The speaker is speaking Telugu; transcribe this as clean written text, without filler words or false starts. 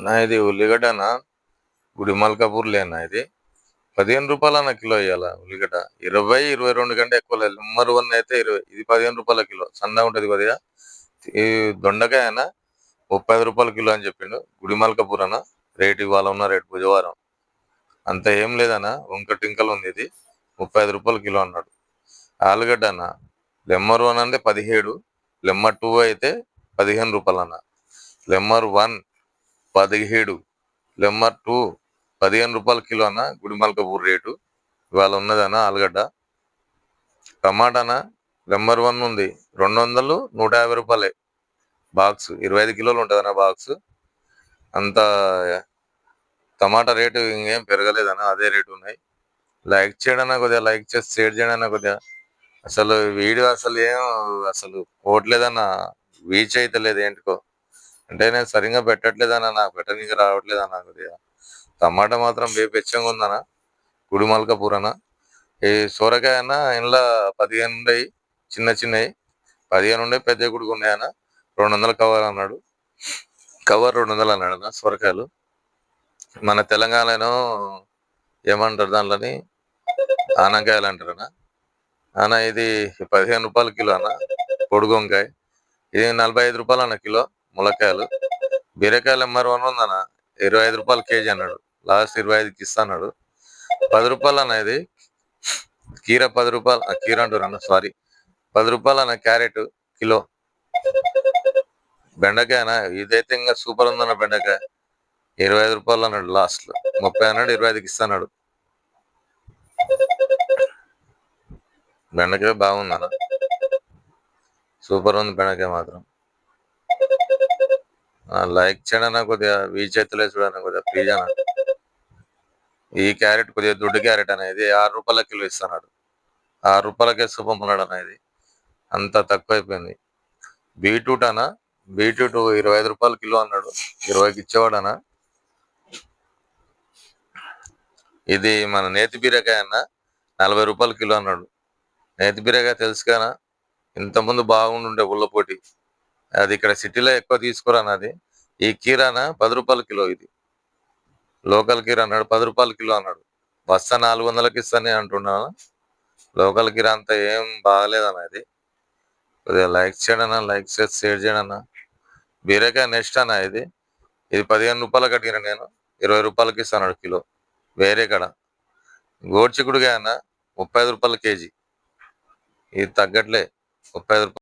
నా ఇది ఉల్లిగడ్డనా గుడిమల్కాపూర్లేనా ఇది రూ. 15 కిలో ఇయ్యాల ఉల్లిగడ్డ. 22 కంటే ఎక్కువ లేదు. నెంబర్ 1 అయితే 20, ఇది రూ. 15 కిలో. సన్నగా ఉంటది కొద్దిగా. ఈ దొండకాయన రూ. 30 కిలో అని చెప్పిండు. గుడిమల్కాపూర్ అన్న రేటు ఇవాళ ఉన్న రేటు బుధవారం. అంత ఏం లేదన్నా, వంక టింకలు ఉంది. ఇది రూ. 30 కిలో అన్నాడు. ఆలుగడ్డ అన్న లెమ్మర్ 1 అంటే 17, లెమ్మర్ 2 అయితే రూ. 15 అన్న. లెమ్మర్ 1 17, లెమ్మర్ 2 రూ. 15 కిలో అన్న. గుడిమల్కాపూర్ రేటు ఇవాళ ఉన్నదన్న ఆలుగడ్డ. టమాటానా లెమ్మర్ 1 ఉంది 200, రూ. 150 బాక్స్. 25 కిలోలు ఉంటుందన్న బాక్స్. అంత టమాటా రేటు ఇంకేం పెరగలేదన్న, అదే రేటు ఉన్నాయి. లైక్ చేయడన్నా కొద్దిగా, లైక్ చేసి షేర్ చేయడన్నా కొద్దిగా. అసలు వీడియో అసలు పోవట్లేదన్న, రీచ్ అయితే లేదు ఏంటికో. అంటే నేను సరిగ్గా పెట్టట్లేదన్న, నాకు పెట్టనీకి రావట్లేదన్న. కొద్దిగా టమాటా మాత్రం బేపెచ్చంగా ఉందన్న. గుడిమల్కాపూర్ అన్న. ఈ సోరకాయ అన్న ఇంట్లో 15 ఉన్నాయి, చిన్న చిన్నవి 15 ఉన్నాయి, పెద్ద గుడికి ఉన్నాయన్న. 200 కవర్ అన్నాడు. కవర్ 200 అన్నాడు అన్న సొరకాయలు. మన తెలంగాణలో ఏమంటారు దాంట్లోని, ఆనకాయలు అంటారు అన్న. ఇది రూ. 15 కిలో అన్న. పొడుగు వంకాయ ఇది రూ. 45 అన్న కిలో. ములక్కాయలు, బీరకాయలు నెంబర్ 1 ఉందన్న. రూ. 25 కేజీ అన్నాడు. లాస్ట్ 25కి ఇస్తా అన్నాడు. రూ. 10 అన్న. ఇది కీర రూ. 10, కీర అంటారు అన్న, సారీ. రూ. 10 అన్న క్యారెట్ కిలో. బెండకాయ అన్న ఇదైతే ఇంకా సూపర్ ఉందన్న. బెండకాయ రూ. 25 అన్నాడు. లాస్ట్ లో 30 అన్నాడు, 25కి ఇస్తాడు. బెండకాయ బాగుందన్న, సూపర్ ఉంది బెండకాయ మాత్రం. లైక్ చేయడన్నా కొద్దిగా, రీచ్ అయితే చూడన్నా కొద్దిగా ప్లీజ్ అన్న. ఈ క్యారెట్ కొద్దిగా దొడ్డు క్యారెట్ అనేది రూ. 6 కిలో ఇస్తున్నాడు. రూపాయలకే శుభమన్నాడు అన్న. ఇది అంత తక్కువ అయిపోయింది. బీట్రూట్ అన్న, బీట్రూట్ రూ. 25 కిలో అన్నాడు. 20కి ఇచ్చేవాడు అన్న. ఇది మన నేతి బీరకాయ అన్న రూ. 40 కిలో అన్నాడు. నేతి బీరకాయ తెలుసు కదా, ఇంతకుముందు బాగుండుండే ఉల్లపోటి. అది ఇక్కడ సిటీలో ఎక్కువ తీసుకురానది. ఈ కీరానా రూ. 10 కిలో. ఇది లోకల్ కీర అన్నాడు. రూ. 10 కిలో అన్నాడు. బస్తా 400కి ఇస్తానే అంటున్నాను. లోకల్ కీర అంత ఏం బాగలేదన్న. ఇది కొద్దిగా లైక్ చేయడన్నా, లైక్ చేసి షేర్ చేయడన్నా. బీరకాయ నెక్స్ట్ అన్న. ఇది 15 రూపాయలకి అడిగిన నేను, 20 రూపాయలకి ఇస్తాను కిలో. వేరే కడ గోడ్చిక్కుడుగా అన్న 35 రూపాయల కేజీ. ఇది తగ్గట్లే. 35 రూపాయలు.